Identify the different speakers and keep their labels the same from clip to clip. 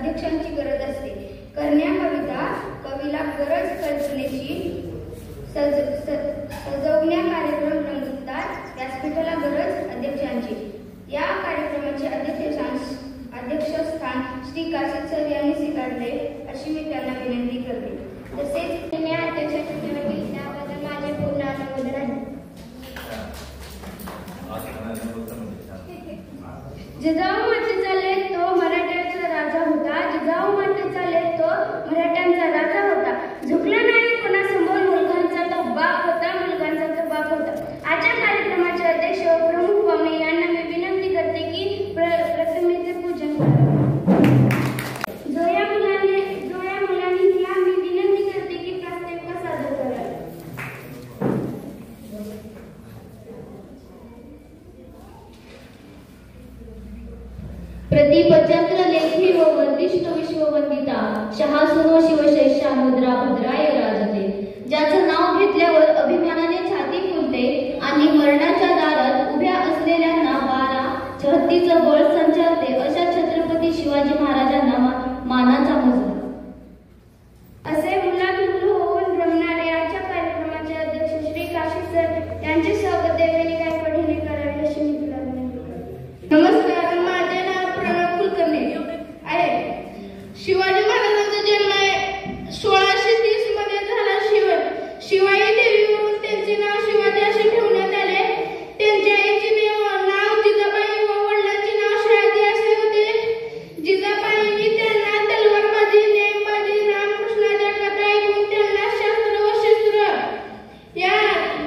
Speaker 1: अध्यक्षांची गरज असते. करण्या कविता कवीला गरज कल्पनेची, सजवण्या कार्यक्रम रंगवतात, व्यासपीठाला गरज अध्यक्षांची. या कार्यक्रमाचे अध्यक्षस्थान श्री काशीद सर यांनी स्वीकारले अशी मी त्यांना विनंती करते. तसेच अध्यक्षाची निवड त्याबद्दल माझे पूर्ण अनुमोदन आहे. जिजाऊ मातेचा लेख तो मराठ्यांचा राजा होता. जिजाऊ मातेचा लेख तो मराठ्यांचा राजा होता. झुकला नाही कोणासमोर, मुलगांचा तो बाप होता, मुलगांचा तो बाप होता. आजच्या कार्यक्रमाचे अध्यक्ष प्रमुख स्वामी यांना मी विनंती करते की प्रतिमेचे पूजन करावे. जो या मुलांनी हिला मी विनंती करते की प्रास्ताविका सादर करावी.
Speaker 2: प्रतिपचंद्र लेखी व वंदिष्ट विश्ववंदिता शहासुनो शिवशैष्या मुद्रा भद्राय राजते. ज्याचं नाव घेतल्यावर अभिमानाने छाती फुलते आणि मरणाच्या दारात उभ्या असलेल्यांना 12-36 बळ संचारते अशा छत्रपती शिवाजी महाराजांना मानाचा मुजरा.
Speaker 1: असे मुलाबिमुल होऊन रमणारे आजच्या कार्यक्रमाचे अध्यक्ष श्री काशीद सर यांचे स्वागत देवेने गायकवाड हिने करावे अशी मी तुला विनंती करते. नमस्कार, माझे नाव प्रणव कुलकर्णी आहे. शिवाजी महाराजांचा जन्म 1630 मध्ये झाला. शिवाई देवीवरून त्यांचे नाव शिवाजी असे ठेवण्यात आले. त्यांच्या आईचे नाव जिजाबाई व वडिलांचे नाव शहाजी असे होते. जिजाबाईंनी त्यांना तलवारबाजी, नेमबाजी, रामकृष्णाच्या कथा ऐकून त्यांना शास्त्र व शस्त्र या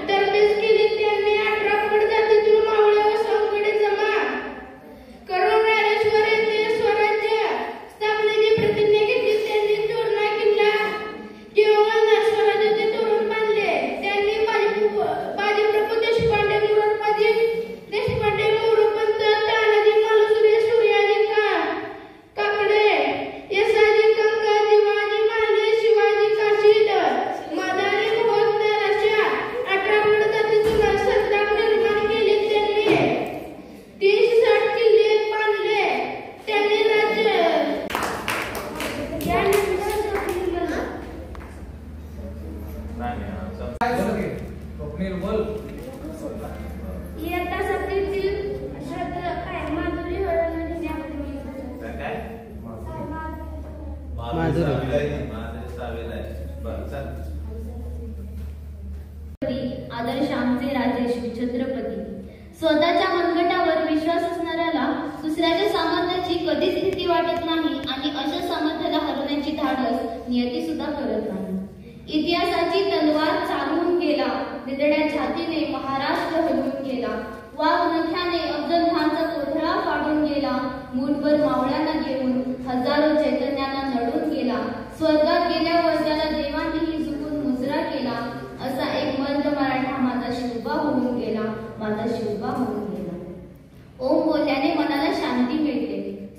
Speaker 1: तरबेज केली. त्यांनी 18 पट जातीतून मावळे व संकडे जमा करून रायरेश्वर येथे स्वराज्य स्थापनेची प्रतिज्ञा घेतली. त्यांनी तोरणा किल्ला किंवा स्वराज्याचे तोरण बांधले. त्यांनी बाजीप्रभू देशपांडे, मुरारबाजी देशपांडे, मोरोपंत, तानाजी मालुसरे, सूर्याजी काकडे, यसाजी कंका, जिवाजी माने, शिवाजी काशीद, मदारी महोत्तर अशा 18 पट जातीतून सरदार निर्माण केले. त्यांनी 360 किल्ले बांधले. त्यांनी राज्य इयत्ता 7तील श्रद्धा काय माधुरी हळद
Speaker 2: आदर्श आमचे राजे छत्रपती. स्वतःच्या मनगटावर विश्वास असणाऱ्याला दुसऱ्याच्या सामर्थ्याची कधीच भीती वाटत नाही आणि अशा सामर्थ्याला हरवण्याची धाडस नियती सुद्धा करत नाही. इतिहासाची तलवार चालवून गेला, निधड्या छातीने महाराष्ट्र हलवून गेला. वाघ नख्याने अफजल खानचा कोथळा फाडून गेला. मूठभर मावळ्यांना घेऊन हजारो चैतन्यांना नडून गेला. स्वर्गात गेल्यावर त्याला देवांनीही झुकून मुजरा केला. असा एक मर्द मराठा माझा शिवबा होऊन गेला, माझा शिवबा होऊन गेला. ओम बोलल्याने मनाला शांती मिळते,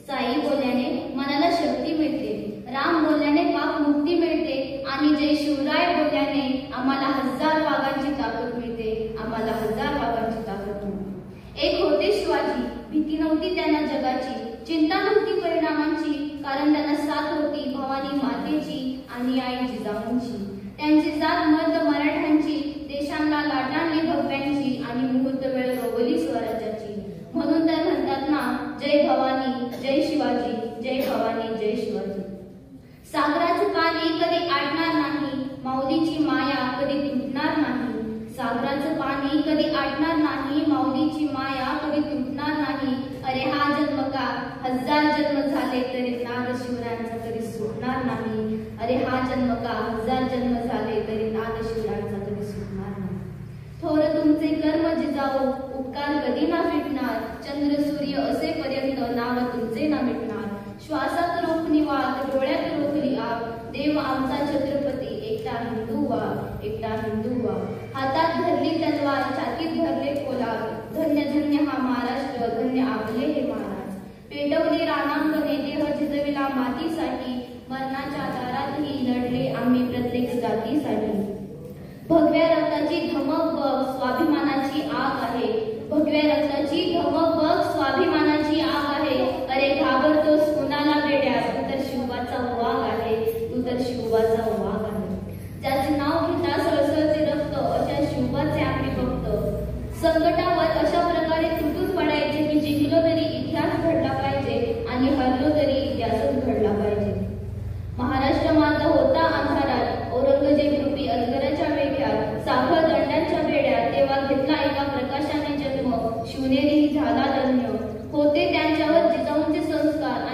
Speaker 2: साई बोलल्याने मनाला शक्ती मिळते, राम बोलल्याने पाप मुक्ती मिळते आणि जय शिवराय बोलल्याने आम्हाला 1000 वाघांची ताकद मिळते, आम्हाला 1000 वाघांची ताकद मिळते. एक होते शिवाजी, भीती नव्हती त्यांना जगाची, चिंता नव्हती परिणामांची, कारण त्यांना साथ होती भवानी मातेची आणि आई जिजाऊंची. त्यांची जात मर्द मराठ्यांची, देशांना लाटांनी भव्यांची आणि मुहूर्त वेळ गवली स्वराज्याची. म्हणून तर म्हणतात ना, जय भवानी जय शिवाजी, जय भवानी जय शिवाजी. सागराचं पाणी कधी आटणार नाही, माऊलीची माया कधी तुटणार नाही. सागराचं पाणी कधी आटणार नाही, माऊलीची माया कधी तुटणार नाही. अरे हा जन्म का 1000 जन्म झाले तरी नाद शिवरायांचा कधी सुटणार नाही. अरे हा जन्म का 1000 जन्म झाले तरी नाद शिवरायांचा कधी सुटणार नाही. थोर तुमचे कर्म जिजाऊ, उपकार कधी ना फिटणार. चंद्र सूर्य असेपर्यंत नाव तुमचे ना मिटणार. श्वासात रोखणी वाट, डोळ्यात रोखली आग, देव आमचा छत्रपती एकटा हिंदू वाघ, एकटा हिंदू वाघ. हातात धरली तलवार, छातीत धरले पोलाद. धन्य धन्य हा महाराष्ट्र, धन्य आपले हे महाराज. पेटवले रानांगणे, देह झिजविला मातीसाठी. मरणाच्या दारातही लढले आम्ही प्रत्येक जातीसाठी. भगव्या रक्ताची धमक बघ, स्वाभिमानाची आग आहे. भगव्या रक्ताची धमक बघ, स्वाभिमानाची आग आहे. अरे घाबरतोस कुणाला बेड्या, तर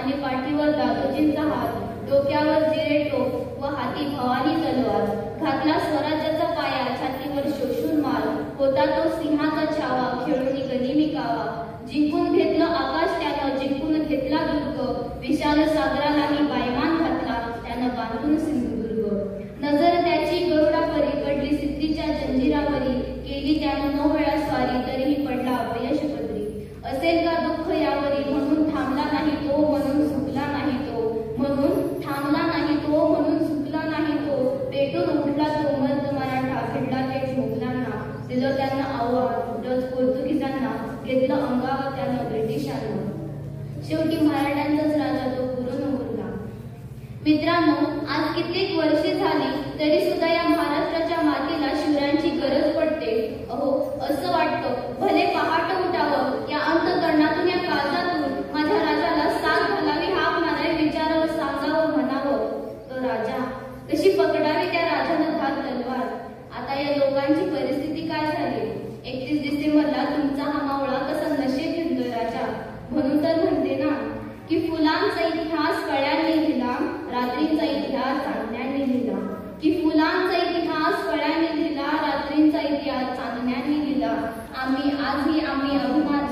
Speaker 2: आणि पाठीवर दादोजींचा हात, डोक्यावर जिरे टोप व हाती भवानी तलवार, घातला स्वराज्याचा पाया, छातीवर शोषून माल, होता तो सिंहाचा छावा, खेळून गनिमी कावा, जिंकून घेतलं आकाश त्यानं, जिंकून घेतला दुर्ग, विशाल सागरालाही बायमान घातला त्यानं बांधून सिंधुदुर्ग. नजर त्याची गरुडापरी, पडली सिद्धीच्या जंजिरावरी, केली त्यानं 9 वेळा स्वारी, तरीही पडला अपयश पदरी. असेल का दुःख यावरी, म्हणून थांबला नाही तो, म्हणून झुकला नाही तो, म्हणून थांबला नाही तो, म्हणून झुकला नाही तो, पेटून उठला तो मर्द मराठा, भिडला थेट मोगलांना, दिलं त्यांना आव्हान, डच पोर्तुगीजांना, घेतलं अंगावर त्यानं ब्रिटिशांना. शेवटी मराठ्यांचाच राजा तो पुरून उरला. मित्रांनो, आज कित्येक वर्षे झाली तरी सुद्धा या महाराष्ट्राच्या मातीला शिवरायांची गरज पडते. अहो, असं वाटतं भले पहाट उठावं, या अंतःकरणातून, या काळजातून माझ्या राजाला साथ घालावी, हाक मारावी, विचारावं, सांगावं, म्हणावं. तो राजा कशी पकडावी त्या राजानं धार तलवार. आता या लोकांची परिस्थिती काय झाली? 31 डिसेंबरला तुमचा हा मावळा कसा नशेत हिंडतोय राजा. म्हणून तर म्हणते ना की फुलांचा इतिहास कळ्यांनी लिहिला, रात्रींचा इतिहास चांदण्याने लिहिला. की फुलांचा इतिहास कळ्यांनी लिहिला, रात्रींचा इतिहास चांदण्याने लिहिला. आम्ही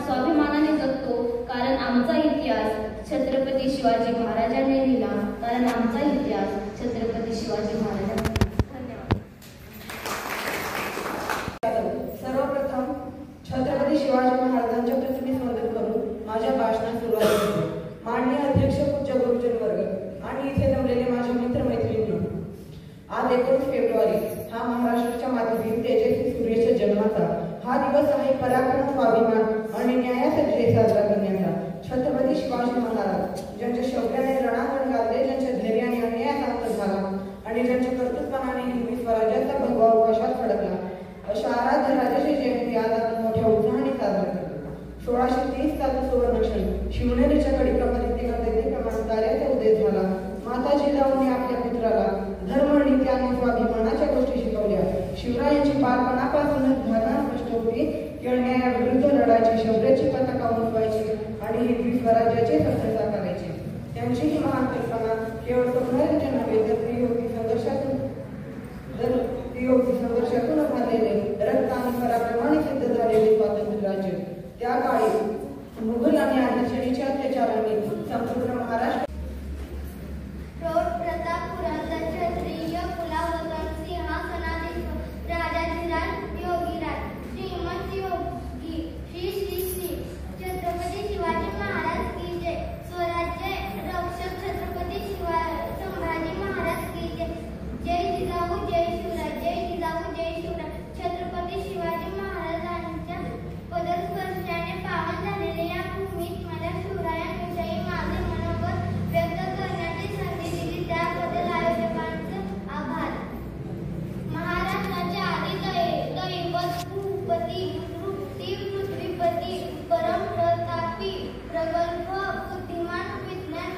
Speaker 2: स्वाभिमानाने जगतो, कारण आमचा इतिहास छत्रपती शिवाजी महाराजांनी लिहिला, कारण आमचा इतिहास छत्रपती शिवाजी महाराजांनी. धन्यवाद.
Speaker 3: सर्वप्रथम छत्रपती शिवाजी महाराजांच्या प्रतिमेस वंदन करून माझ्या भाषणास सुरुवात करतो. माननीय अध्यक्ष, पूज्य गुरुजन वर्ग आणि इथे जमलेले माझे मित्रमैत्रिणी, आज 19 फेब्रुवारी हा महाराष्ट्राच्या मातीतील तेजस्वी सूर्याच्या जन्माचा हा दिवस आहे. पराक्रम, स्वाभिमान आणि न्यायासाठी साजरा करण्याचा. छत्रपती शिवाजी महाराज ज्यांच्या शौर्याने रणांगण गाजले, ज्यांच्या धैर्याने अन्यायाचा अंत झाला आणि ज्यांच्या कर्तृत्वाने हिंदवी स्वराज्याचा भगवा अवकाशात फडकला, अशा आराध्य राजाची जयंती आज आपण मोठ्या उत्साहाने साजरा करतो. 1630 सालचा सुवर्णक्षण, शिवनेरीच्या कडिकामध्ये प्रमाण ताऱ्याचा उदय झाला. माता जिजाऊने आपल्या पुत्राला धर्म, नीती आणि स्वाभिमानाच्या गोष्टी शिकवल्या. शिवरायांची बालपणापासूनच धारणा स्पष्ट होती की अन्यायाविरुद्ध लढायची, शौर्याची पताका उंचवायची आणि हिंदवी स्वराज्याचे स्वप्न साकारायचे. त्यांची ही महान कल्पना केवळ स्वप्नाच्या नव्हे, तर वियोगी संघर्षातून भरलेले, रक्त आणि पराक्रमाने सिद्ध झालेले स्वातंत्र्य राज्य. त्या काळी मुघल आणि आदिलशाहीच्या अत्याचाराने संपूर्ण महाराष्ट्र
Speaker 1: प्रतापपुराचा क्षत्रिय कुलावतन सिंहासनाधीश राजाधिराज योगीराज श्रीमंत योगी श्री श्री श्री छत्रपती शिवाजी महाराज की जय. स्वराज्य रक्षक छत्रपती संभाजी महाराज की जय. जय जिजाऊ, जय शिवराय, जय जिजाऊ, जय शिवराय. छत्रपती शिवाजी महाराजांच्या पदस्पर्शाने पावन झालेल्या या भूमीत मला शिवरायांविषयी माझे मनोगत व्यक्त करण्याची संधी दिली, त्याबद्दल आयोजकांचे आभार. महाराष्ट्राचे आदि दैवत, भूपती, वृत्ती, पृथ्वीपती, परमप्रतापी, प्रगल्भ, बुद्धिमान, विज्ञान,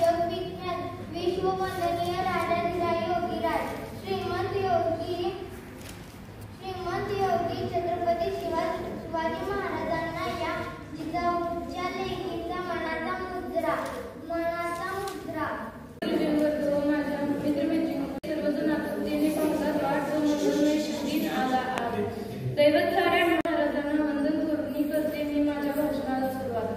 Speaker 1: जग विख्यात, विश्ववंदनीय राजाधिराज योगीराज श्रीमंत योगी छत्रपती शिवाजी महाराजांना या जिजाऊच्या लेकीचा मनाचा मुद्रा.
Speaker 4: माझ्या मित्रमैत्रिणी सर्वजण आपुलकीने पाहतात वाट म्हणून शिवरीन आला आज. दैवत साऱ्या महाराजांना वंदन करून करते मी माझ्या भाषणाला सुरुवात.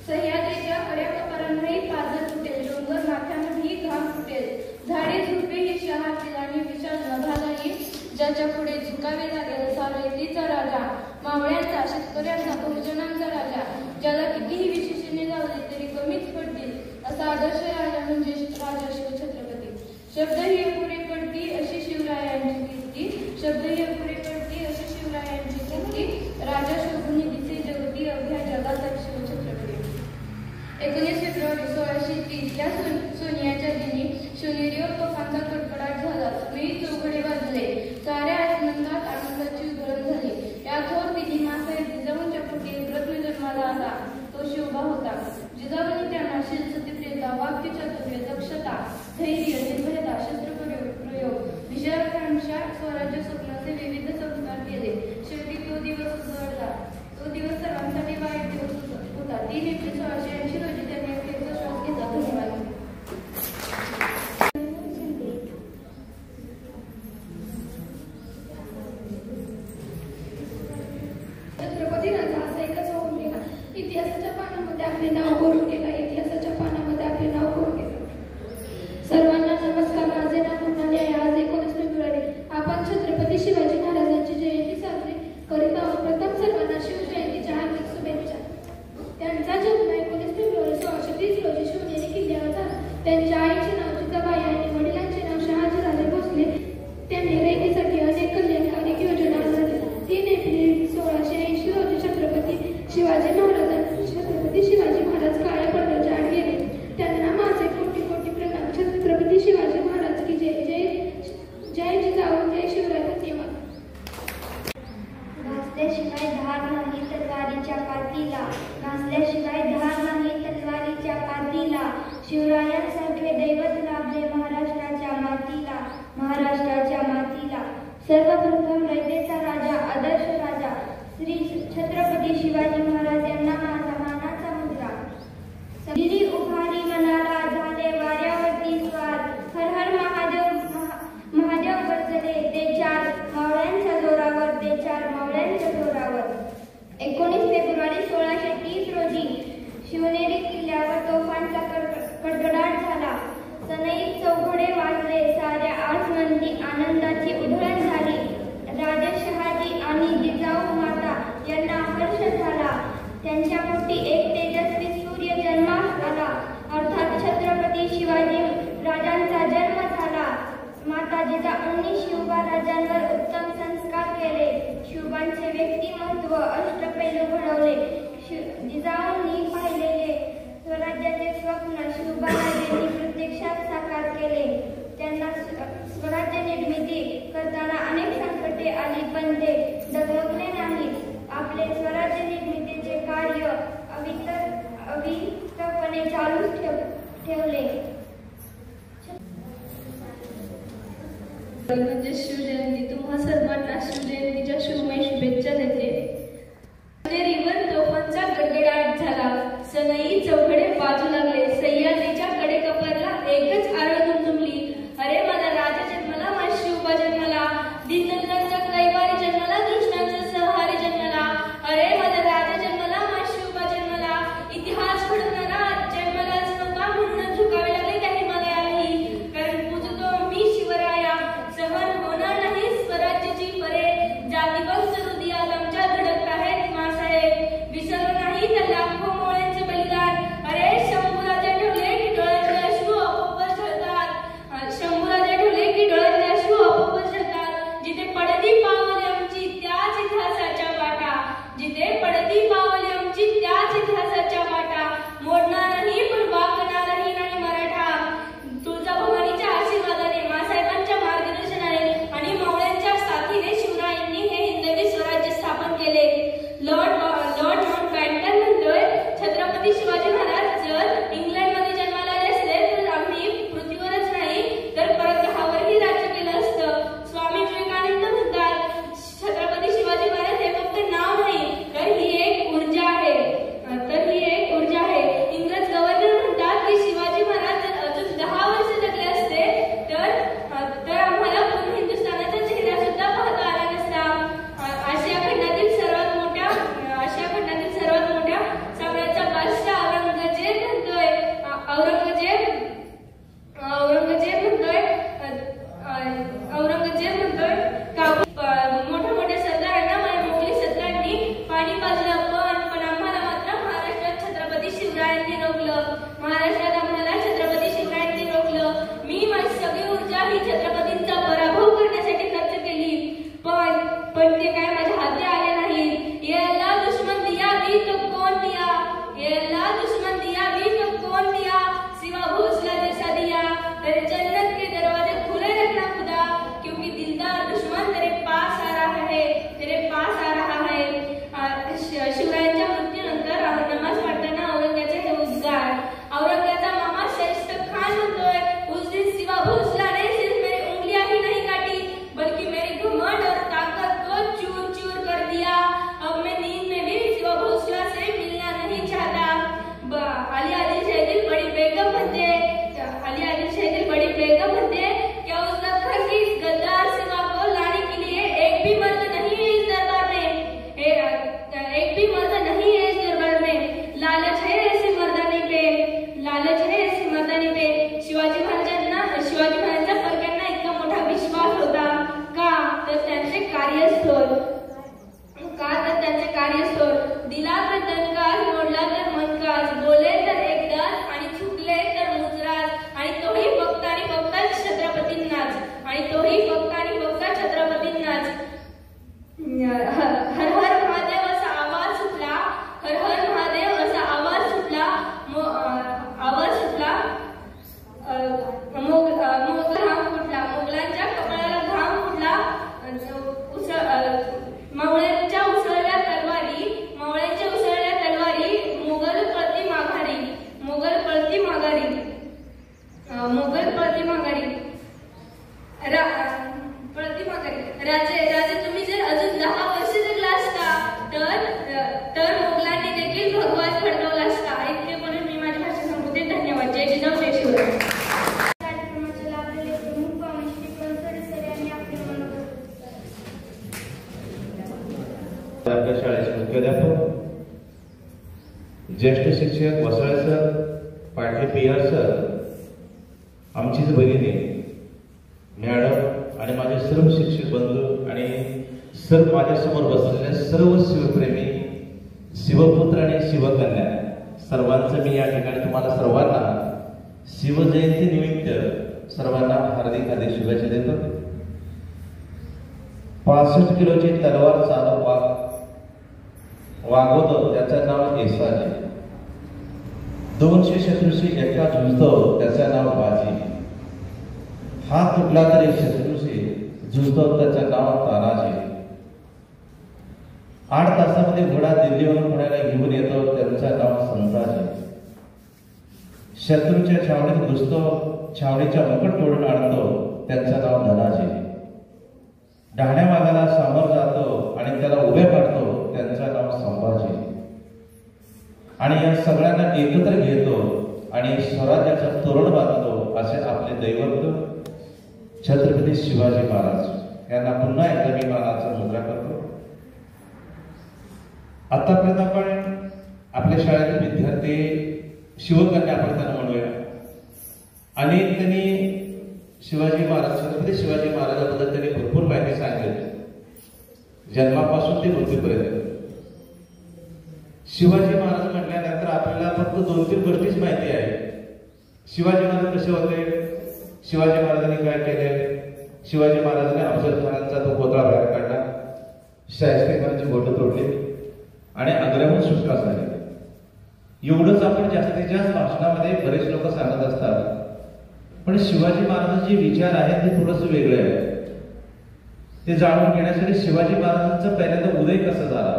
Speaker 4: सह्याद्रीच्या खऱ्या कपारांनाही पाझर फुटेल, डोंगर माथ्यानंही घाम फुटेल, झाडे झुडपे ही शहातील आणि विशाल नभालाही ज्याच्या पुढे झुकावे लागेल, असा रयतीचा राजा, मावळ्यांचा, शेतकऱ्यांचा, बहुजनांचा राजा, ज्याला कितीही विशेषणे लावली तरी कमीच पडतील, असा आदर्श राजा म्हणजे राजा शिवछत्रपती. शब्दही अपुरे पडती अशी शिवरायांची कीर्ती, शब्दही अपुरे पडती अशी शिवरायांची कीर्ती, राजा शोभून दिसे जगती अभ्या जगाचा शिवछत्रपती. 19 फेब्रुवारी 1630 या सोनियाच्या दिनी शिवनेरीवर तोफांचा कडकडाट झाला. मी चौघडे वाजले, साऱ्या आनंदात आनंदाची उधळण झाली. या थोर दिनी मासाहेब जिजाऊंच्या पोटी रत्न जन्माला आला, तो शिवबा होता. जिजाऊंनी त्यांना शील, सत्यप्रियता, वाक्य चातुर्य, दक्षता, धैर्य, निर्भयता, शस्त्रप्रयोग, विशालाकांक्षा, स्वराज्य स्वप्नाचे विविध संस्कार केले. शेवटी तो दिवस उजळला. तो दिवस सर्वांसाठी वाईट दिवस होता. 3 एप्रिल 1680 रोजी त्यांनी
Speaker 1: शिवरायांसारखे दैवत लाभले महाराष्ट्राच्या मातीला, महाराष्ट्राच्या मातीला. सर्वप्रथम रयतेचा राजा, आदर्श राजा श्री छत्रपती शिवाजी महाराज यांना माझा मानाचा मुजरा. दिली उभारी मनाला, झाले वाऱ्यावरती स्वार. हर हर महादेव, महादेव गरजले ते चार मावळ्यांच्या जोरावर, ते चार मावळ्यांच्या जोरावर. 19 फेब्रुवारी 1630 रोजी शिवनेरी किल्ल्यावर तोफांचा कडकडाट झाला. सनईत चौघडे वाजले, साऱ्या आसमंदी आनंदाची उधळण झाली. राजे शहाजी आणि जिजाऊ माता यांना हर्ष झाला. त्यांच्या पोटी एक तेजस्वी सूर्य जन्मास आला, अर्थात छत्रपती शिवाजी राजांचा जन्म झाला. माता जिजाऊंनी शिवबा राजांवर उत्तम संस्कार केले. शिवबांचे व्यक्तिमत्व अष्टपैलू घडवले. जिजाऊंनी पाहिलेले स्वराज्याचे स्वप्न शिवबा राजांनी प्रत्यक्षात साकार केले. त्यांना स्वराज्य निर्मिती करताना अनेक संकटे आली, पण ते डगमगले नाहीत. आपले स्वराज्य निर्मितीचे कार्य अविरतपणे चालूच ठेवले.
Speaker 4: म्हणजे शिवजयंती. तुम्हा सर्वांना शिवजयंतीच्या शुभमय शुभेच्छा देते. शिवनेरीवर तोफांचा गडगडाट झाला, सनई चौघडे वाजू लागले. सह्याद्रीच्या कडेकपारला एकच आरव तुंबली. अरे माझा राजा जन्मला, माझा शिवबा जन्मला. दीनदलितांचा कैवारी जन्मला, दुष्टांचा संहारी जन्मला. अरे माझा राजा जन्मला, माझा शिवबा जन्मला. इतिहास घडवणारा जन्मलाच नव्हता, म्हणून झुकावे लागले त्या हिमालयालाही. कारण पूजतो मी शिवराया, सहन होणार नाही स्वराज्याची परे. जातीवंश हृदयात आमच्या धडकत आहेत मासाहेब, विसरलो नाही त्या लाखो मोळ्यांचे बलिदान. अरे शंभूराजे ठेवले की डोळ्यातले अश्रू आपोआपच झळतात. शंभूराजे ठेवले की डोळ्यातले अश्रू आपोआपच झळतात. जिथे पडती पावले आमची त्याच इतिहासाच्या वाटा, जिथे पडती पावले आमची त्याच इतिहासाच्या वाटा. मोडणार नाही पण वाकणारही नाही मराठा. तुळजाभवानीच्या आशीर्वादाने, मासाहेबांच्या मार्गदर्शनाने आणि मावळ्यांच्या साथीने शिवरायांनी हे हिंदवी स्वराज्य स्थापन केले. लॉर्ड माउंटबॅटन म्हणतोय, छत्रपती शिवाजी महाराज जर इंग्लंडमध्ये जन्माला आले असते तर आम्ही पृथ्वीवरच नाही तर परग्रहावरही राज्य केलं असतं. स्वामी विवेकानंद म्हणतात, छत्रपती शिवाजी महाराज हे फक्त नाव नाही तर ही एक ऊर्जा आहे, इंग्रज गव्हर्नर म्हणतात की शिवाजी महाराज जर अजून 10 वर्ष जगले असते तर आम्हाला पूर्ण हिंदुस्थानाचा चेहरा सुद्धा पाहता आला नसता. आशिया खंडातील सर्वात मोठ्या साम्राज्याचा बादशाह औरंगजेब म्हणतोय मोठ्या सरदारांना मोगली सरदारांनी पाणी पाजलं, पण आम्हाला मात्र महाराष्ट्रात छत्रपती शिवरायांनी रोखलं. मी माझी सगळी ऊर्जा ही छत्रपतींचा पराभव करण्यासाठी खर्च केली, पण ते काय माझ्या हाती आले नाही. ये अल्लाह दुश्मन दिया भी तो कौन दिया, ये अल्लाह दुश्मन दिया भी तो कौन दिया, सिवा भोसला जैसा दिया. तेरे जन्नत के दरवाजे खुले रखना खुदा, क्योंकि दिलदार दुश्मन तेरे पास आ रहा है. शिवरायांच्या मृत्यूनंतर नमाज पढ़ताना औरंगजेबाचे हे उद्गार. औरंगजेबाचा मामा शाहिस्त खान म्हणतोय, उस दिन सिवा भोसला ने सिर्फ मेरी उंगलियां ही नहीं काटी बल्कि मेरी घमंड और ताकत को चूर चूर कर दिया. अब मैं नींद में भी सिवा भोसला से मिलना नहीं चाहता. अली आदिल शहीद बड़ी बेगम म्हणते, क्या उस नत्थर की गद्दार सिवा को लाने के लिए एक भी मर्द नहीं है इस दरबार में. लालच है ऐसी मर्दानी पे. शिवाजी महाराजांचा परक्यांना इतका मोठा विश्वास होता का तर त्यांचे कार्यस्थळ. दिला तर दणकाच, मोडला तर मनकाच, बोले तर एकदाच आणि चुकले तर मुजराच. आणि तोही फक्त आणि फक्त छत्रपतींनाच. हर हर महादेव असा आवाज सुटला. मोगलांच्या कपाळाला घाम फुटला. मावळ्यांच्या उसळल्या तलवारी मोगल पळती माघारी. मोगल प्रतिमाकारी राजे राजे तुम्ही जर अजून 10 वर्ष जगला असता तर मोगलांनी देखील भगवान फडकवला असता. इतके म्हणून मी माझी भाषण संपवते. धन्यवाद. जय जिजाऊ जय शिवराय.
Speaker 1: कार्यक्रमाचे लाभलेले प्रमुख पाहुणे श्री कळसरे सर यांनी आपले मनोगत
Speaker 5: आपल्या शाळेचे मुख्याध्यापक, ज्येष्ठ शिक्षक वसाळे सर, पाटील PR सर, आमचीच भगिनी मॅडम आणि माझे सर्व शिक्षक बंधू आणि सर्व माझ्यासमोर बसलेल्या सर्व शिवप्रेमी, शिवपुत्र आणि शिवकन्या सर्वांचं मी या ठिकाणी तुम्हाला सर्वांना शिवजयंती निमित्त सर्वांना हार्दिक हार्दिक शुभेच्छा देतो. 65 किलोची तलवार वागवतो त्याचं नाव येसाजी. 200 शत्रूशी एका झुंजतो त्याचं नाव बाजी. हात तुटला तरी शत्रूशी झुंजतो त्याचं नाव तानाजी. 8 तासामध्ये घोडा दिल्लीवरून पुण्याला घेऊन येतो त्यांचं नाव संताजी. शत्रूच्या छावणीत घुसतो, छावणीच्या मुकुट तोडून आणतो त्याचं नाव धनाजी. डहाण्या मागाला सामोर जातो आणि त्याला उभे काढतो त्यांचं नाव संभाजी. आणि या सगळ्यांना एकत्र घेतो आणि स्वराज्याचं तोरण बांधतो असे आपले दैवत छत्रपती शिवाजी महाराज यांना पुन्हा एकदा मी मानाचा मुद्रा करतो. आतापर्यंत आपण आपल्या शाळेतील विद्यार्थी शिवकन्या आपण त्यांना म्हणूया आणि त्यांनी शिवाजी महाराज छत्रपती शिवाजी महाराजांबद्दल त्यांनी भरपूर माहिती सांगितली, जन्मापासून ते मृत्यूपर्यंत. शिवाजी महाराज म्हटल्यानंतर आपल्याला फक्त 2-3 गोष्टीच माहिती आहे. शिवाजी महाराज कसे होते, शिवाजी महाराजांनी काय केले, शिवाजी महाराजांनी अफजल खानाचा तो पुतळा बाहेर काढला, शाहिस्तेखानाची बोटं तोडली आणि आग्र्याहून सुटका झाली. एवढंच आपण जास्तीत जास्त भाषणामध्ये बरेच लोक सांगत असतात. पण शिवाजी महाराजांचे विचार आहेत ते थोडंसं वेगळे आहे. ते जाणून घेण्यासाठी शिवाजी महाराजांचा पहिल्यांदा उदय कसा झाला,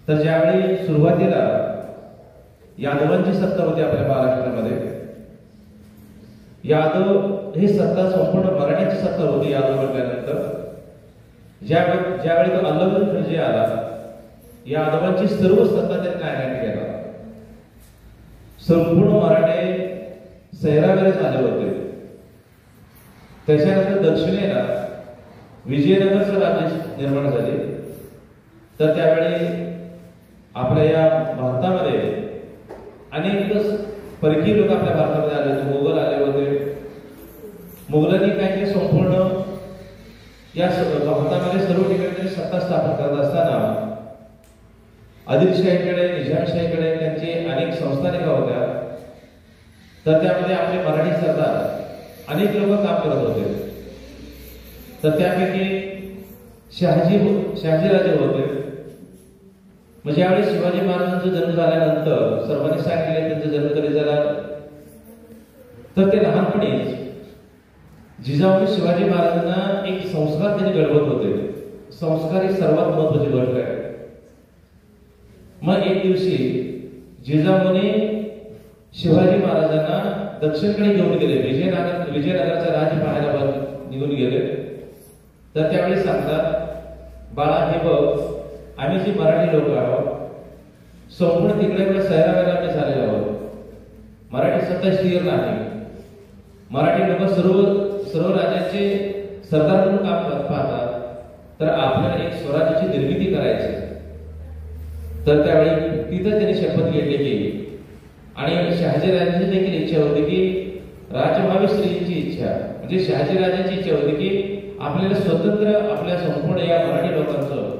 Speaker 5: तर ज्यावेळी सुरुवातीला यादवांची सत्ता होती आपल्या महाराष्ट्रामध्ये, यादव ही सत्ता संपूर्ण मराठ्याची सत्ता होती. यादव म्हटल्यानंतर ज्यावेळी तो अल्लाउद्दीन खिलजी आला, यादवांची सर्व सत्ता त्यांनी नायनाट केला. संपूर्ण मराठे सैरागरे झाले होते. त्याच्यानंतर दक्षिणेला विजयनगरचं राज्य निर्माण झाले. तर त्यावेळी आपल्या या भारतामध्ये अनेक परकीय लोक आपल्या भारतामध्ये आले होते, मुघल आले होते. मुघलांनी काय केले, संपूर्ण या भारतामध्ये सर्व ठिकाणी सत्ता स्थापन करत असताना आदिलशाहीकडे, निजामशाहीकडे त्यांचे अनेक संस्थानिका होत्या. तर त्यामध्ये आपले मराठी सरदार अनेक लोक काम करत होते. तर त्यापैकी शहाजीराजे होते. म्हणजे यावेळी शिवाजी महाराजांचा जन्म झाल्यानंतर सर्वांनी सांगितले त्यांचा जन्म कधी झाला, तर ते लहानपणीच जिजाऊने शिवाजी महाराजांना एक संस्कार त्यांनी घडवत होते. संस्कार ही सर्वात महत्वाची गोष्ट आहे. मग एक दिवशी जिजाऊने शिवाजी महाराजांना दक्षिणकडे घेऊन गेले. विजयनगरचा राज पाहायला निघून गेले. तर त्यावेळी सांगतात, बाळा हे बघ, आम्ही जी मराठी लोक आहोत संपूर्ण तिकडे सैरावेला आम्ही झालेलो आहोत. मराठी सत्ता स्थिर नाही. मराठी लोक सर्व राज्याचे सरदार म्हणून काम पाहतात. तर आपल्याला एक स्वराज्याची निर्मिती करायची. तर त्यावेळी तिथं त्यांनी शपथ घेतली की, आणि शहाजीराजांची देखील इच्छा होती की राजभावी स्त्रीची इच्छा, म्हणजे शहाजीराजांची इच्छा होती की आपल्याला स्वतंत्र आपल्या संपूर्ण या मराठी लोकांचं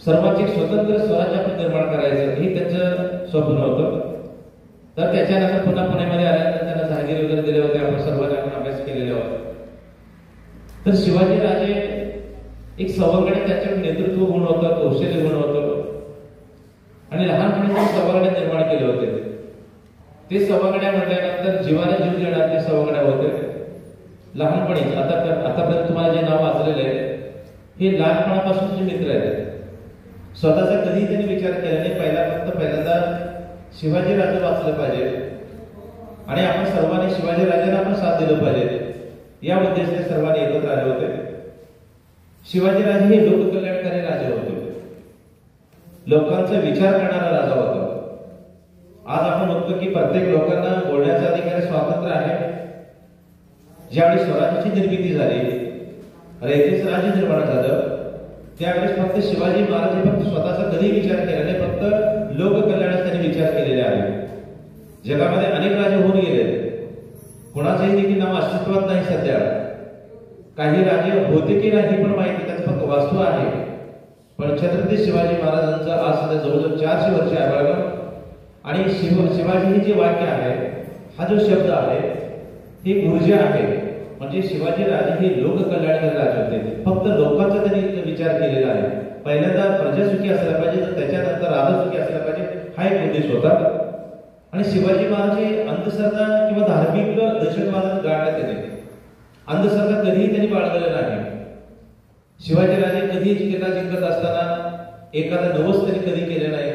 Speaker 5: सर्वांचे स्वतंत्र स्वराज्य आपण निर्माण करायचं हे त्यांचं स्वप्न होतं. तर त्याच्यानंतर पुन्हा पुण्यामध्ये आल्यानंतर त्यांना जहागीर वगैरे दिले होते. आपण सर्वांनी आपण अभ्यास केलेले होते. तर शिवाजी राजे एक सवंगडे त्याच्याकडे नेतृत्व गुण होतं, कौशल्य गुण होतं आणि लहानपणी ते सवंगडे निर्माण केले होते. ते सवंगड्या म्हटल्यानंतर जीवाला जीव देणारे सवंगड्या होते. लहानपणीच आतापर्यंत तुम्हाला जे नाव वाचलेले आहे हे लहानपणापासूनचे मित्र आहेत. स्वतःचा कधीही त्यांनी विचार केला नाही. पहिल्यांदा शिवाजी राजे वाचलं पाहिजे आणि आपण सर्वांनी शिवाजी राजांना आपण साथ दिलं पाहिजे या उद्देशाने सर्वांनी एकत्र आले होते. शिवाजी राजे हे लोककल्याणकारी राजे होते, लोकांचा विचार करणारा राजा होता. आज आपण बघतो की प्रत्येक लोकांना बोलण्याचा अधिकार, स्वातंत्र्य आहे. ज्यावेळी स्वराज्याची निर्मिती झाली, रयतेच राज्य निर्माण झालं, त्यावेळेस फक्त शिवाजी महाराज हे फक्त स्वतःचा कधी विचार केला नाही, फक्त लोककल्याणाचा त्यांनी विचार केलेला आहे. जगामध्ये अनेक राजे होऊन गेले, कोणाचंही देखील नाव अस्तित्वात नाही सध्या. काही राजे होते की नाही पण माहिती, त्याचं फक्त वास्तू आहे. पण छत्रपती शिवाजी महाराजांचं आज सध्या जवळजवळ 400 वर्ष आहे बघा. आणि शिवाजी हे जे वाक्य आहे, हा जो शब्द आहे, ही ऊर्जा आहे. म्हणजे शिवाजी राजे हे लोककल्याणकारी राजे होते, फक्त लोकांचा त्यांनी विचार केलेला आहे. पहिल्यांदा प्रजा सुखी असायला पाहिजे, तर त्याच्यानंतर राजा सुखी असायला पाहिजे, हा एक उद्देश होता. आणि शिवाजी महाराज हे अंधश्रद्धा किंवा धार्मिक दहशतवादात गाडण्यात येते. अंधश्रद्धा कधीही त्यांनी बाळगलेला नाही. शिवाजी राजे कधी किल्ला जिंकत असताना एखादा नवस त्यांनी कधी केले नाही,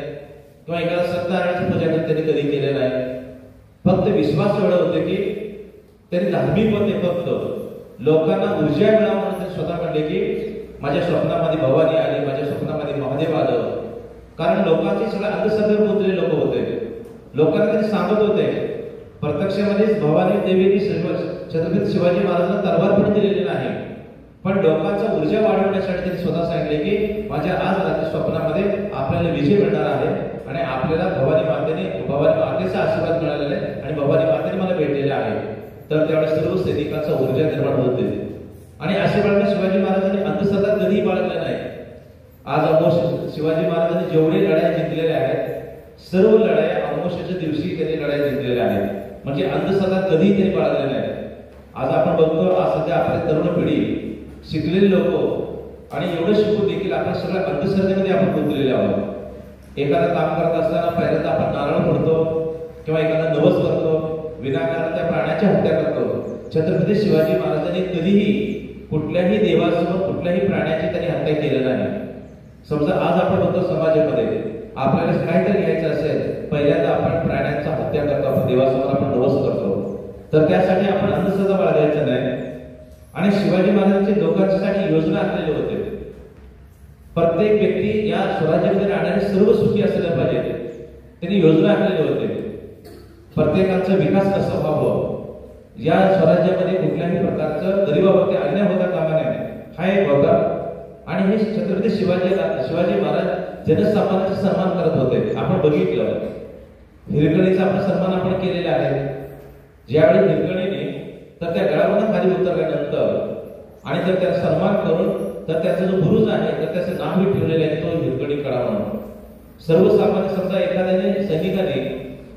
Speaker 5: किंवा एखादा सत्यनारायणाची पूजा त्यांनी कधी केले नाही. फक्त विश्वास एवढा होते की त्यांनी धार्मिक होते, फक्त लोकांना ऊर्जा मिळावं म्हणून ते स्वतः म्हणले की माझ्या स्वप्नामध्ये भवानी आली, माझ्या स्वप्नामध्ये महादेव आलं. कारण लोकांचे सगळं अंधश्रद्धेवर गुंतलेले लोक होते. लोकांना त्यांनी सांगत होते, प्रत्यक्षामध्येच भवानी देवीने छत्रपती शिवाजी महाराजांना तलवार पण दिलेली नाही, पण लोकांचा ऊर्जा वाढवण्यासाठी त्यांनी स्वतः सांगितले की माझ्या आज रात्री स्वप्नामध्ये आपल्याला विजय मिळणार आहे आणि आपल्याला भवानी मातेचा आशीर्वाद मिळालेला आहे आणि भवानी मातेने मला भेटलेला आहे. तर त्यावेळेस सर्व सैनिकांचा ऊर्जा निर्माण होते. आणि असे वेळेला शिवाजी महाराजांनी अंधश्रद्धा कधीही बाळगल्या नाही. आज अमोश शिवाजी महाराजांनी जेवढे लढाई जिंकलेल्या आहेत, सर्व लढाई अमावस्येच्या दिवशी त्यांनी लढाई जिंकलेल्या आहेत. म्हणजे अंधश्रद्धा कधीही त्यांनी बाळगलेल्या आहेत. आज आपण बघतो, आज सध्या आपली तरुण पिढी, शिकलेले लोक, आणि एवढं शिकून देखील आपण सगळ्या अंधश्रद्धेमध्ये आपण गुंतलेले आहोत. एखादं काम करत असताना पहिल्यांदा आपण नारळ फोडतो किंवा एखादा नवस करतो, विनाकारण त्या प्राण्याची हत्या करतो. छत्रपती शिवाजी महाराजांनी कधीही कुठल्याही देवासमोर कुठल्याही प्राण्याची त्यांनी हत्या केलेली नाही. समजा आज आपण बघतो समाजामध्ये आपल्याला काहीतरी घ्यायचं असेल, पहिल्यांदा आपण प्राण्यांचा हत्या करतो, आपण देवासमोर आपण नवस करतो. तर त्यासाठी आपण अंधश्रद्धा बाळगायचं नाही. आणि शिवाजी महाराजांचे लोकांसाठी योजना आखलेले होते. प्रत्येक व्यक्ती या स्वराज्यामध्ये राहणारे सर्व सुखी असले पाहिजे, त्यांनी योजना आखलेले होते. प्रत्येकाचा विकास कसा व्हावं, या स्वराज्यामध्ये कुठल्याही प्रकारचं गरीबावरती अन्याय होता कामा नये, हा एक होता. आणि हे छत्रपती शिवाजी महाराज जनसामान्याचा सन्मान करत होते. आपण बघितलं, हिरकणीचा आपण सन्मान आपण केलेला आहे. ज्यावेळी हिरकणीने तर त्या गडावरून खाली उतरल्यानंतर आणि जर त्याचा सन्मान करून तर त्याचा जो बुरुज आहे तर त्याचं नावही ठेवलेलं आहे, तो हिरकणी कडा म्हणून. सर्वसामान्य समजा एखाद्याने सैनिकाने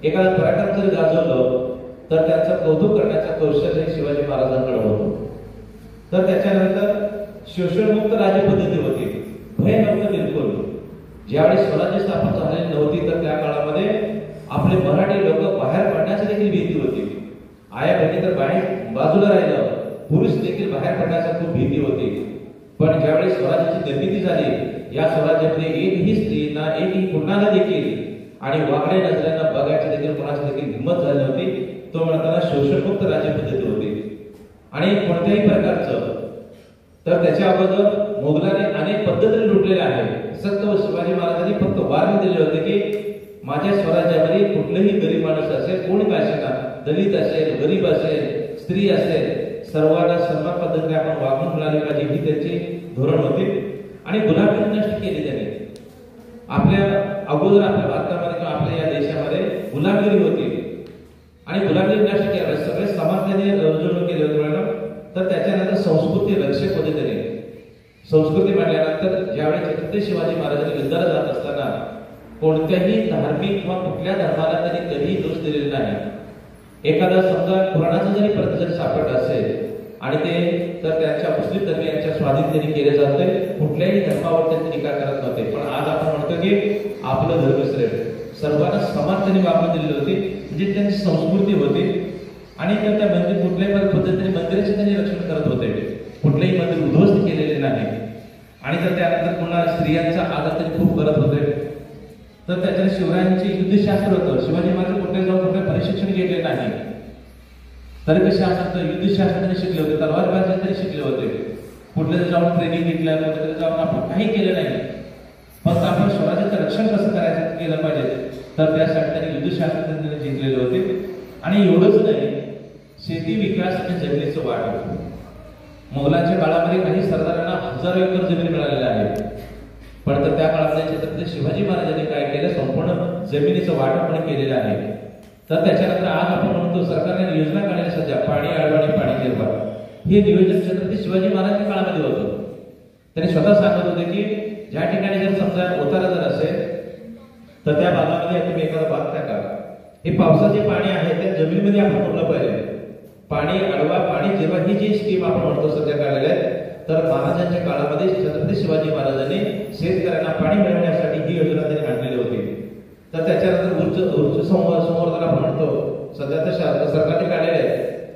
Speaker 5: एखादा पराक्रम जर गाजवलं तर त्याचं कौतुक करण्याचा कौशल्य शिवाजी महाराजांकडे होतं. तर त्याच्यानंतर शोषणमुक्त राज्यपद्धती होती, भय नव्हतं बिलकुल. ज्यावेळी स्वराज्य स्थापन झालेली नव्हती तर त्या काळामध्ये आपले मराठी लोक बाहेर पडण्याची देखील भीती होती. आया बहिणी तर बाहेर बाजूला राहिलं, पुरुष देखील बाहेर पडण्याची खूप भीती होती. पण ज्यावेळी स्वराज्याची निर्मिती झाली, या स्वराज्यामध्ये एकही स्त्रीना, एकही कुणाला देखील आणि वाकड्या नजरेनं बघायची देखील कोणाची देखील हिंमत झाली नव्हती. तो म्हणताना शोषणमुक्त राज्यपद्धती होती. आणि कोणत्याही प्रकारचं तर त्याच्या अगोदर मोगलाने अनेक पद्धतीने लुटलेले आहे. सक्त व शिवाजी महाराजांनी फक्त वार्ग दिले होते की माझ्या स्वराज्यामध्ये कुठलेही गरीब माणूस असेल, कोण का असेना, दलित असेल, गरीब असेल, स्त्री असेल, सर्वांना सन्मान पद्धतीने आपण वागणूक मिळाली पाहिजे, ही त्यांची धोरण होते. आणि गुलामी नष्ट केली त्यांनी. आपल्या अगोदर आपल्या भारतामध्ये किंवा आपल्या या देशामध्ये गुलामगिरी होती आणि गुलामगिरी नष्ट केली, सगळे समानतेने रुजवणूक केली होती मॅडम. तर त्याच्यानंतर संस्कृती रक्षक होते त्यांनी. संस्कृती म्हटल्यानंतर ज्यावेळी छत्रपती शिवाजी महाराजांनी युद्धाला जात असताना कोणत्याही धार्मिक किंवा कुठल्या धर्माला त्यांनी कधीही दोष दिलेला नाही. एखादा समजा कुराणाचं जरी प्रत जरी सापडत असेल आणि ते तर त्यांच्या मुस्लिम धर्मियांच्या स्वाधीन त्यांनी केले जाते, कुठल्याही धर्मावर त्यांनी टीका करत नव्हते. पण आज आपण म्हणतो की आपलं धर्म श्रेष्ठ, सर्वांना समान त्यांनी वागणूक दिलेली होती, म्हणजे त्यांची संस्कृती होती. आणि त्या मंदिर कुठल्याही पद्धतीने मंदिराचे त्यांनी रक्षण करत होते, कुठलेही मंदिर उद्ध्वस्त केलेले नाही. आणि तर त्यानंतर पुन्हा स्त्रियांचा आदर त्यांनी खूप करत होते. तर त्याच्याने शिवरायांचे युद्धशास्त्र होतं. शिवाजी महाराज कुठे जाऊन कुठे प्रशिक्षण घेतले नाही, तर्कशास्त्र युद्धशास्त्र त्यांनी शिकले होते, तलवारबाजी त्यांनी शिकले होते, कुठल्यातरी जाऊन ट्रेनिंग घेतलं, कुठेतरी जाऊन आपण काही केलं नाही, फक्त आपण स्वराज्याचं रक्षण कसं करायचं केलं पाहिजे, तर त्यासाठी त्यांनी युद्धशास्त्र त्यांनी जिंकलेले होते. आणि एवढंच नाही, शेती विकास आणि जमिनीचं वाटप. मोगलांच्या काळामध्ये काही सरदारांना हजारो एकर जमीन मिळालेल्या आहे, पण तर त्या काळामध्ये छत्रपती शिवाजी महाराजांनी काय केलं, संपूर्ण जमिनीचं वाटप पण केलेलं आहे. तर त्याच्यानंतर आज आपण म्हणतो सरकारने योजना काढल्या सध्या पाणी अडवणे पाणी निर्माण, हे नियोजन छत्रपती शिवाजी महाराजांच्या काळामध्ये होतं. त्यांनी स्वतः सांगत होते की ज्या ठिकाणी जर समजा उतारा जर असेल तर त्या भागामध्ये तुम्ही एखादा भाग टाका, हे पावसाचे पाणी आहे त्या जमिनीमध्ये आपण सोडलं पाहिजे. पाणी अडवा पाणी जिरवा ही जी स्कीम आपण म्हणतो सध्या काढलेल्या आहे, तर महाराजांच्या काळामध्ये छत्रपती शिवाजी महाराजांनी शेतकऱ्यांना पाणी मिळवण्यासाठी ही योजना त्यांनी आणलेली होती. तर त्याच्यानंतर ऊर्जा संवर्धन आपण म्हणतो सध्या तर सरकारने काढलेले आहे,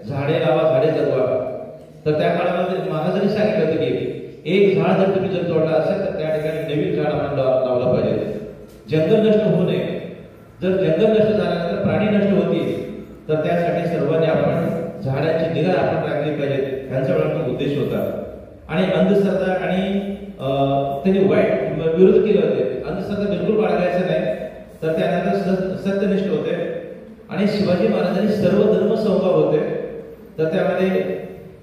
Speaker 5: झाडे लावा झाडे जगवा. तर त्या काळामध्ये महाराजांनी सांगितलं होतं की एक झाड जर तुम्ही जर तोडला असेल तर त्या ठिकाणी नवीन झाड आपण लावलं पाहिजे. जंगल नष्ट होऊ नये, जर जंगल नष्ट झाल्यानंतर प्राणी नष्ट होतील, तर त्यासाठी सर्वांनी आपण झाडांची निगा आपण राखली पाहिजे, यांचा वेळा उद्देश होता. आणि अंधश्रद्धा आणि त्यांनी वाईट विरोध केले होते. अंधश्रद्धा बिलकुल बाळगायचं नाही, तर त्यानंतर सत्यनिष्ठ होते. आणि शिवाजी महाराजांनी सर्व धर्म समभाव होते, तर त्यामध्ये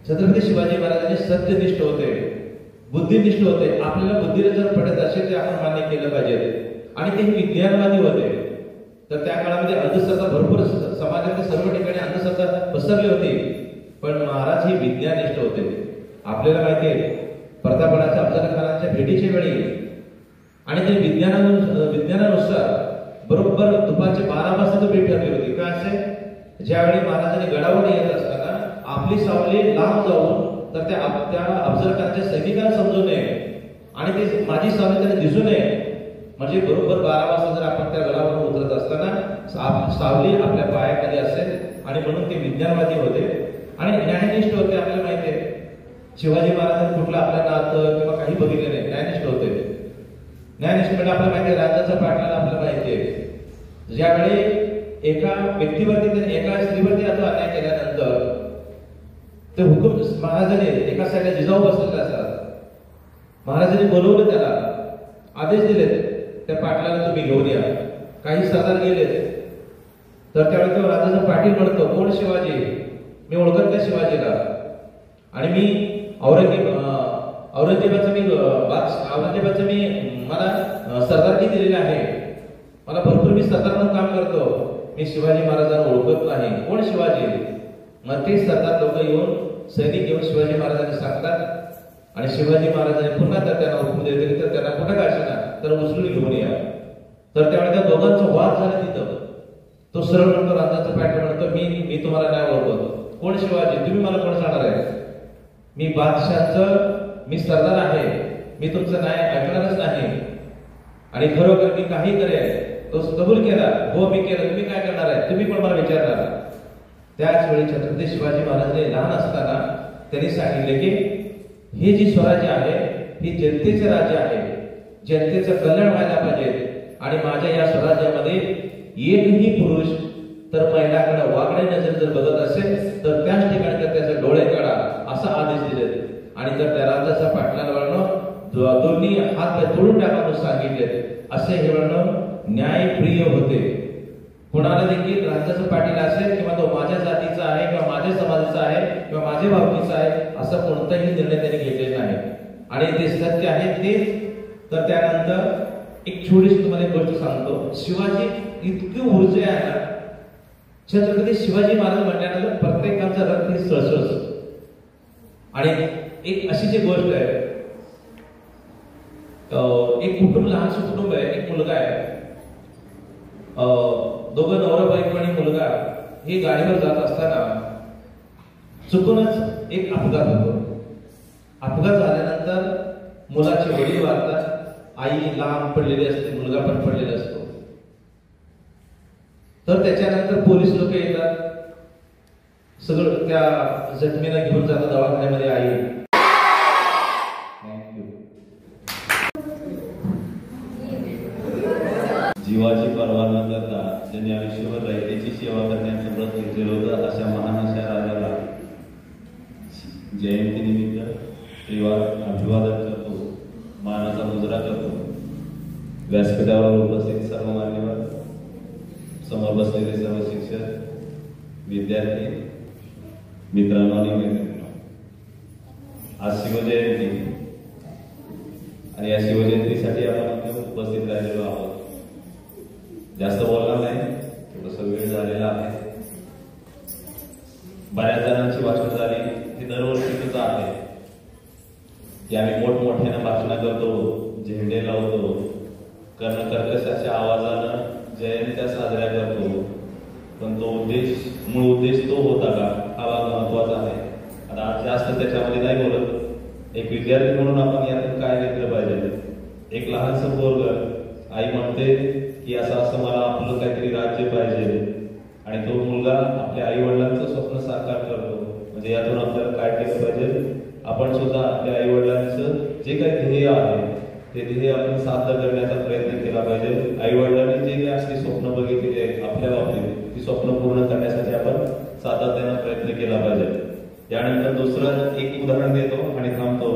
Speaker 5: छत्रपती शिवाजी महाराजांनी सत्यनिष्ठ होते, बुद्धिनिष्ठ होते. आपल्याला बुद्धीला जर पडत असेल ते आपण मान्य केलं पाहिजे. आणि ते विज्ञानवादी होते. तर त्या काळामध्ये अंधश्रद्धा भरपूर समाजातील सर्व ठिकाणी अंधश्रद्धा पसरली होती, पण महाराज हे विज्ञानिष्ठ होते. आपल्याला माहिती आहे प्रतापगडाच्या अफजल खानाच्या भेटीच्या वेळी आणि ते विज्ञानानुसार बरोबर दुपारचे 12 वाजता भेट ठरली होती. का असे ज्यावेळी महाराजांनी गडावर येत असताना आपली सावली लांब जाऊन तर त्या अफजल खानाच्या सैनिकांना समजू नये आणि ते माझी सावली त्यांना दिसू नये, म्हणजे बरोबर 12 वाजता जर आपण त्या गडावर उतरत असताना सावली आपल्या पायाखाली असेल. आणि म्हणून ते विज्ञानवादी होते आणि न्यायनिष्ठ होते. आपल्याला माहिती आहे शिवाजी महाराजांनी कुठलं आपल्या नातं किंवा काही बघितलं नाही, न्यायनिष्ठ होते. न्यायनिष्ठ म्हणजे आपल्याला माहिती आहे राजाचा पाटलाला आपल्याला माहिती आहे ज्यावेळी एका व्यक्तीवरती त्यांनी एका स्त्रीवरती अन्याय केल्यानंतर ते हुकूम महाराजांनी एका साईडला जिजाऊ बसलेला असतात, महाराजांनी बोलवलं, त्याला आदेश दिले त्या पाटलाला तुम्ही घेऊन या. काही सरदार गेले तर त्यावेळी तो राजाचा पाटील म्हणतो कोण शिवाजी, मी ओळखत नाही शिवाजीला आणि मी औरंगजेबाचं मी मला सरदारकी दिलेली आहे, मला भरपूर मी सरदार म्हणून काम करतो, मी शिवाजी महाराजांना ओळखत नाही, कोण शिवाजी. मग ते सरदार लोक येऊन सैनिक येऊन शिवाजी महाराजांनी सांगतात आणि शिवाजी महाराजांनी पुन्हा तर त्यांना हुकूम देते तर त्यांना कुठं काढणार तर उचलून घेऊन या. तर त्यावेळी त्या दोघांचा वाद झाला तिथं. तो सरळ म्हणतो राजाचा पाटील म्हणतो मी तुम्हाला नाही ओळखत, कोण शिवाजी, तुम्ही मला कोण सांगणार आहे, मी बादशाहचं मी सरदार आहे, मी तुमचं न्याय ऐकणारच नाही आणि खरोखर मी काही करेल. तो कबूल केला, हो मी केलं, तुम्ही काय करणार आहे, तुम्ही पण मला विचारणार. त्याच वेळी छत्रपती शिवाजी महाराजांनी लहान असताना त्यांनी सांगितले की हे जी स्वराज्य आहे ही जनतेचे राज्य आहे, जनतेचं कल्याण व्हायला पाहिजे आणि माझ्या या स्वराज्यामध्ये एकही पुरुष तर महिलाकडे वागणे नजर जर बघत असेल तर त्याच ठिकाणी त्याचे डोळे काढा असा आदेश दिले. आणि तर त्या राजाचा पाटलांवरनं दोन्ही हात तोडून टाका सांगितले. असे हे वर्ण न्यायप्रिय होते. कोणाला देखील राजाचा पाटील असेल किंवा तो माझ्या जातीचा आहे किंवा माझ्या समाजाचा आहे किंवा माझ्या भावकीचा आहे असा कोणताही निर्णय त्यांनी घेतलेला नाही आणि ते सत्य आहे तेच. तर त्यानंतर एक छोटीशी तुम्हाला एक गोष्ट सांगतो. शिवाजी इतकी ऊर्जा आहे ना, छत्रपती शिवाजी महाराज म्हटल्यानंतर प्रत्येकाचा रक्त हे सळसळ. आणि एक अशी जी गोष्ट आहे, एक कुटुंब लहानसं कुटुंब आहे, एक मुलगा आहे, दोघं नवरा बायको आणि मुलगा हे गाडीवर जात असताना चुकूनच एक अपघात होतो. अपघात झाल्यानंतर मुलाचे वडील वारतात, आई लांब पडलेली असते, मुलगा पण पडलेला असतो. तर त्याच्यानंतर पोलीस लोक येतात, सगळं त्या जखमीला घेऊन जातात दवाखान्यामध्ये. आई
Speaker 6: जीवाची पर्वा न करता ज्यांनी आयुष्यभर रयतेची सेवा करण्याचं व्रत घेतलेलं होतं अशा महान अशा राजाला व्यासपीठावर उपस्थित सर्व मान्यवर, समोर बसलेले सर्व शिक्षक, विद्यार्थी मित्रांनो आणि मैत्रिणींनो, आज शिवजयंती आणि या शिवजयंतीसाठी आपण उपस्थित राहिलेलो आहोत. जास्त बोलणार नाही, थोडासा वेळ झालेला आहे. बऱ्याच जणांची भाषण झाली, हे दरवर्षीच आहे की आम्ही मोठमोठ्यानं भाषण करतो, झेंडे लावतो, कर्णकर्कशाच्या आवाजानं जयंत्या साजऱ्या करतो, पण तो मूळ उद्देश तो होता का, हा भाग महत्वाचा आहे. आता आज जास्त त्याच्यामध्ये नाही बोलत. एक विद्यार्थी म्हणून आपण यातून काय घेतलं पाहिजे. एक लहानसं पोरग, आई म्हणते की असं मला आपलं काहीतरी राज्य पाहिजे, आणि तो मुलगा आपल्या आई वडिलांचं स्वप्न साकार करतो. म्हणजे यातून आपल्याला काय केलं पाहिजे, आपण सुद्धा आपल्या आई वडिलांचं जे काही ध्येय आहे ते ध्येय आपण साध्य करण्याचा प्रयत्न केला पाहिजे. आई वडिलांनी जे काही असली स्वप्न बघितलेली आहेत आपल्या बाबतीत, ती स्वप्न पूर्ण करण्यासाठी आपण सातत्यानं प्रयत्न केला पाहिजे. यानंतर दुसरं एक उदाहरण देतो आणि थांबतो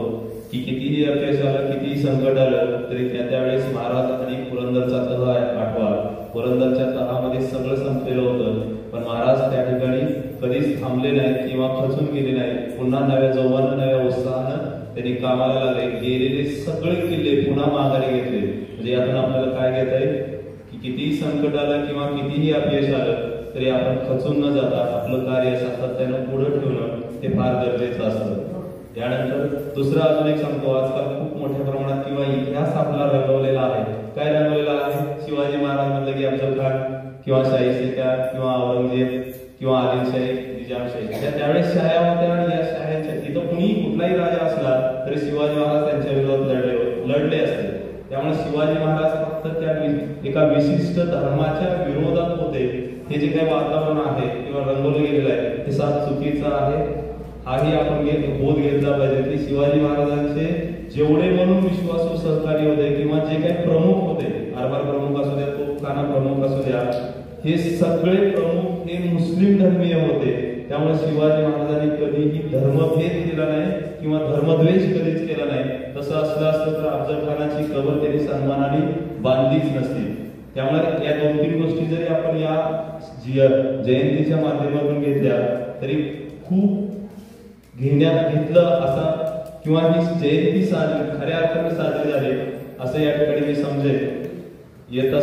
Speaker 6: की कितीही अपयश आलं, कितीही संकट आलं तरी त्यावेळेस महाराज आणि पुरंदरचा तह आठवा. पुरंदरच्या तहामध्ये सगळं संपलेलं होतं, पण महाराज त्या ठिकाणी कधीच थांबले नाहीत किंवा खचून गेले नाहीत. पुन्हा नव्या जोमानं, नव्या उत्साहानं त्यांनी कामाला लागले. गेलेले सगळे किल्ले पुन्हा माघारी घेतले. म्हणजे यातून आपल्याला काय घेता येईल की कितीही संकट आलं किंवा कितीही अपयश आलं तरी आपण खचून न जाता आपलं कार्य सातत्यानं पुढे ठेवणं हे फार गरजेचं असतं. यानंतर दुसरं अजून एक सांगतो, आजकाल खूप मोठ्या प्रमाणात किंवा इतिहास आपला रंगवलेला आहे. काय रंगवलेला आहे? शिवाजी महाराज म्हणलं की अफजल खान किंवा शाही शिकार किंवा औरंगजेब किंवा आदिलशाही, निजामशाही, त्यावेळेस शाह्या होत्या. आणि या शाह्यांच्या तिथं कुणी कुठलाही राजा असला तरी शिवाजी महाराज त्यांच्या विरोधात लढले असते. त्यामुळे शिवाजी महाराज फक्त त्या एका विशिष्ट धर्माच्या विरोधात होते. हे जे काही वातावरण आहे किंवा रंगवलं गेलेलं आहे ते साफ चुकीचं आहे. हाही आपण बोध घेतला पाहिजे की शिवाजी महाराजांचे जेवढे म्हणून विश्वासू सहकारी होते किंवा जे काही प्रमुख होते, आरमार प्रमुख असू द्या, तोफखाना प्रमुख असू द्या, हे सगळे प्रमुख हे मुस्लिम धर्मीय होते. त्यामुळे शिवाजी महाराजांनी कधीही धर्मभेद केला नाही किंवा धर्मद्वेष कधीच केला नाही. तसं असलं असतं तर अफजल खानाची कबर त्यांनी सन्मानाने बांधलीच नसती. त्यामुळे या 2-3 गोष्टी जरी आपण या जयंतीच्या माध्यमातून घेतल्या तरी खूप घेतलं असा किंवा ही जयंती साजरी खऱ्या अर्थाने साजरी झाली असं या ठिकाणी मी समजेल. येता